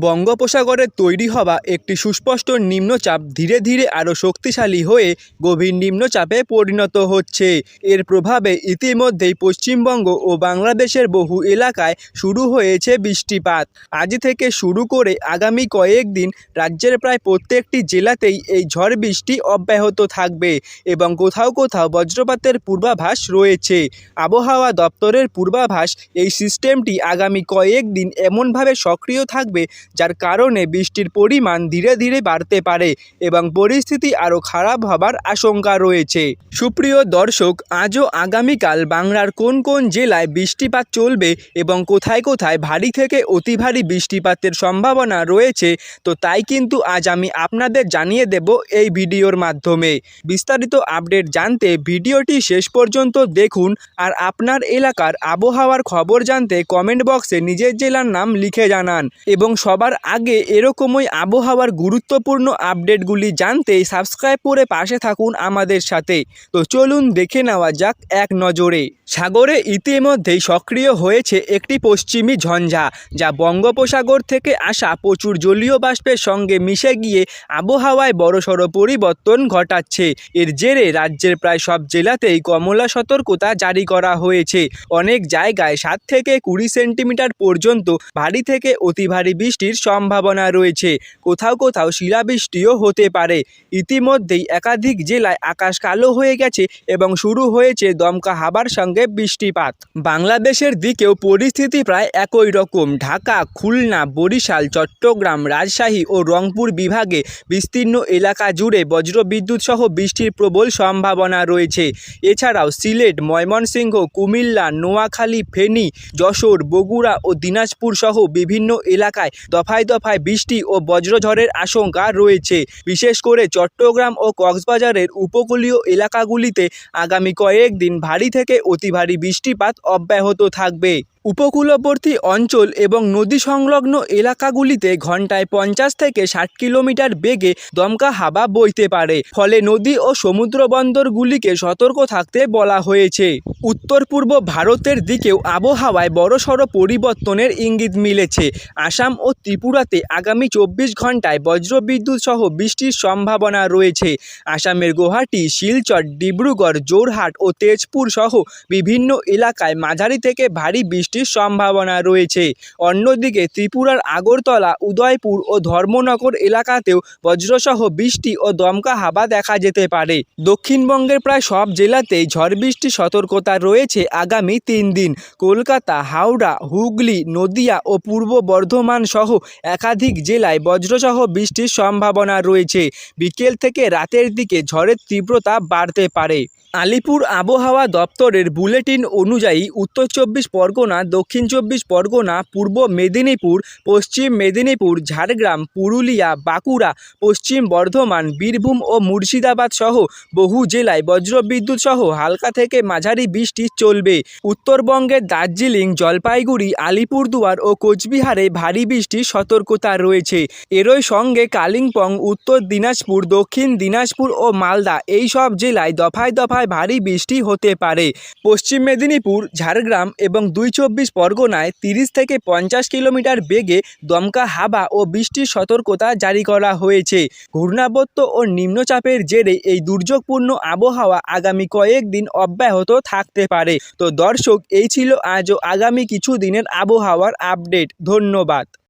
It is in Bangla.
বঙ্গোপসাগরে তৈরি হওয়া একটি সুস্পষ্ট নিম্নচাপ ধীরে ধীরে আরও শক্তিশালী হয়ে গভীর নিম্নচাপে পরিণত হচ্ছে। এর প্রভাবে ইতিমধ্যেই পশ্চিমবঙ্গ ও বাংলাদেশের বহু এলাকায় শুরু হয়েছে বৃষ্টিপাত। আজ থেকে শুরু করে আগামী কয়েকদিন রাজ্যের প্রায় প্রত্যেকটি জেলাতেই এই ঝড় বৃষ্টি অব্যাহত থাকবে এবং কোথাও কোথাও বজ্রপাতের পূর্বাভাস রয়েছে। আবহাওয়া দপ্তরের পূর্বাভাস, এই সিস্টেমটি আগামী কয়েকদিন এমনভাবে সক্রিয় থাকবে যার কারণে বৃষ্টির পরিমাণ ধীরে ধীরে বাড়তে পারে এবং পরিস্থিতি আরও খারাপ হবার আশঙ্কা রয়েছে। সুপ্রিয় দর্শক, আজও আগামীকাল বাংলার কোন কোন জেলায় বৃষ্টিপাত চলবে এবং কোথায় কোথায় ভারী থেকে অতি ভারী বৃষ্টিপাতের সম্ভাবনা রয়েছে, তো তাই কিন্তু আজ আমি আপনাদের জানিয়ে দেব এই ভিডিওর মাধ্যমে। বিস্তারিত আপডেট জানতে ভিডিওটি শেষ পর্যন্ত দেখুন। আর আপনার এলাকার আবহাওয়ার খবর জানতে কমেন্ট বক্সে নিজের জেলার নাম লিখে জানান এবং সবার আগে এরকমই আবহাওয়ার গুরুত্বপূর্ণ আপডেটগুলি জানতে সাবস্ক্রাইব করে পাশে থাকুন আমাদের সাথে। তো চলুন দেখে নেওয়া যাক এক নজরে। সাগরে ইতিমধ্যেই সক্রিয় হয়েছে একটি পশ্চিমী ঝঞ্ঝা, যা বঙ্গোপসাগর থেকে আসা প্রচুর জলীয় বাষ্পের সঙ্গে মিশে গিয়ে আবহাওয়ায় বড়সড় পরিবর্তন ঘটাচ্ছে। এর জেরে রাজ্যের প্রায় সব জেলাতেই কমলা সতর্কতা জারি করা হয়েছে। অনেক জায়গায় 7 থেকে 20 সেন্টিমিটার পর্যন্ত ভারী থেকে অতি ভারী বৃষ্টির সম্ভাবনা রয়েছে। কোথাও কোথাও শিলাবৃষ্টিও হতে পারে। ইতিমধ্যেই একাধিক জেলায় আকাশ কালো হয়ে গেছে এবং শুরু হয়েছে দমকা হাওয়ার সঙ্গে বৃষ্টিপাত। বাংলাদেশের দিকেও পরিস্থিতি প্রায় একই রকম। ঢাকা, খুলনা, বরিশাল, চট্টগ্রাম, রাজশাহী ও রংপুর বিভাগে বিস্তীর্ণ এলাকা জুড়ে বজ্রবিদ্যুৎ সহ বৃষ্টির প্রবল সম্ভাবনা রয়েছে। এছাড়াও সিলেট, ময়মনসিংহ, কুমিল্লা, নোয়াখালী, ফেনী, যশোর, বগুড়া ও দিনাজপুর সহ বিভিন্ন এলাকায় দফায় দফায় বৃষ্টি ও বজ্রঝড়ের আশঙ্কা রয়েছে। বিশেষ করে চট্টগ্রাম ও কক্সবাজারের উপকূলীয় এলাকাগুলিতে আগামী কয়েকদিন ভারী থেকে অতি ভারী বৃষ্টিপাত অব্যাহত থাকবে। উপকূলবর্তী অঞ্চল এবং নদী সংলগ্ন এলাকাগুলিতে ঘন্টায় 50 থেকে 60 কিলোমিটার বেগে দমকা হাওয়া বইতে পারে। ফলে নদী ও সমুদ্র বন্দরগুলিকে সতর্ক থাকতে বলা হয়েছে। উত্তর পূর্ব ভারতের দিকেও আবহাওয়ায় বড়সড় পরিবর্তনের ইঙ্গিত মিলেছে। আসাম ও ত্রিপুরাতে আগামী 24 ঘন্টায় বজ্রবিদ্যুৎ সহ বৃষ্টির সম্ভাবনা রয়েছে। আসামের গুয়াহাটি, শিলচর, ডিব্রুগড়, যোরহাট ও তেজপুর সহ বিভিন্ন এলাকায় মাঝারি থেকে ভারী বৃষ্টির সম্ভাবনা রয়েছে। অন্যদিকে ত্রিপুরার আগরতলা, উদয়পুর ও ধর্মনগর এলাকাতেও বজ্রসহ বৃষ্টি ও দমকা হাওয়া দেখা যেতে পারে। দক্ষিণবঙ্গের প্রায় সব জেলাতেই ঝড় বৃষ্টির সতর্কতা রয়েছে আগামী 3 দিন। কলকাতা, হাওড়া, হুগলি, নদিয়া ও পূর্ব বর্ধমান সহ একাধিক জেলায় বজ্রসহ বৃষ্টির সম্ভাবনা রয়েছে। বিকেল থেকে রাতের দিকে ঝড়ের তীব্রতা বাড়তে পারে। আলিপুর আবহাওয়া দপ্তরের বুলেটিন অনুযায়ী উত্তর 24 পরগনা, দক্ষিণ 24 পরগনা, পূর্ব মেদিনীপুর, পশ্চিম মেদিনীপুর, ঝাড়গ্রাম, পুরুলিয়া, বাঁকুড়া, পশ্চিম বর্ধমান, বীরভূম ও মুর্শিদাবাদ সহ বহু জেলায় বজ্রবিদ্যুৎ সহ হালকা থেকে মাঝারি বৃষ্টি চলবে। উত্তরবঙ্গের দার্জিলিং, জলপাইগুড়ি, আলিপুরদুয়ার ও কোচবিহারে ভারী বৃষ্টির সতর্কতা রয়েছে। এরই সঙ্গে কালিম্পং, উত্তর দিনাজপুর, দক্ষিণ দিনাজপুর ও মালদা এই সব জেলায় দফায় দফায় ভারী বৃষ্টি হতে পারে। পশ্চিম মেদিনীপুর, ঝাড়গ্রাম এবং 24 পরগনায় 30 থেকে 50 কিলোমিটার বেগে দমকা হাওয়া ও বৃষ্টির সতর্কতা জারি করা হয়েছে। ঘূর্ণাবর্ত ও নিম্নচাপের জেরে এই দুর্যোগপূর্ণ আবহাওয়া আগামী কয়েকদিন অব্যাহত থাকতে পারে। তো দর্শক, এই ছিল আজও আগামী কিছু দিনের আবহাওয়ার আপডেট। ধন্যবাদ।